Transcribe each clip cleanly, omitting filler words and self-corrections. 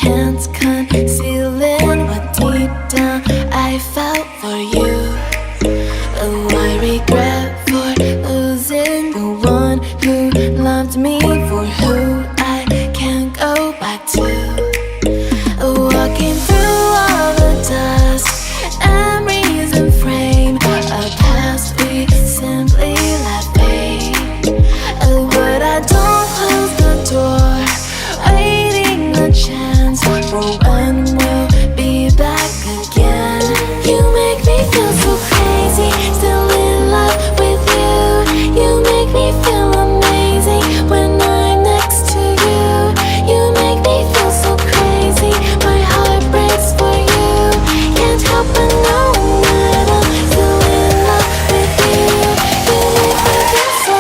chance concealing what deep down I felt for you. Oh, I regret for losing the one who loved me, for who I can't go back to. Walking through all the dust, memories and frame, a past we simply let fade. Oh, but I don't close the door, waiting a chance for when we'll be back again. You make me feel so crazy, still in love with you. You make me feel amazing when I'm next to you. You make me feel so crazy, my heart breaks for you. Can't help but know that I'm still in love with you. You make me feel so.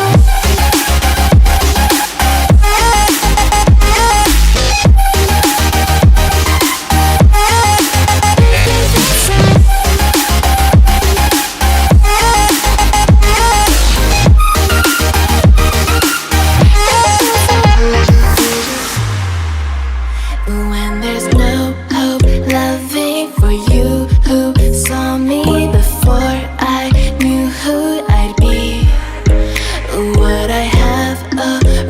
When there's no hope, loving for you who saw me before I knew who I'd be. What I have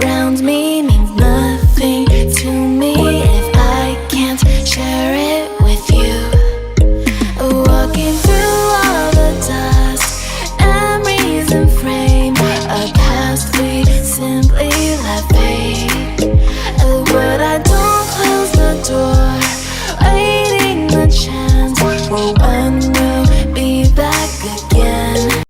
around me means nothing to me if I can't share it with you. Walking through all the dust, memories and frame, a past we simply let fade. But I don't close the door, waiting the chance for when we'll be back again.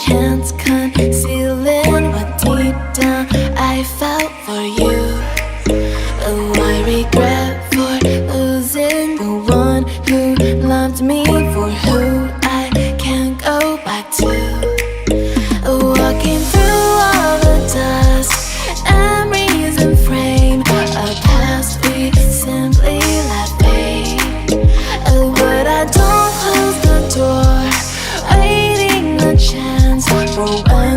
chance concealing what deep down I felt for you. Oh, I regret for losing the one who loved me, for who I can't go back to. Walking through all the dust, memories for when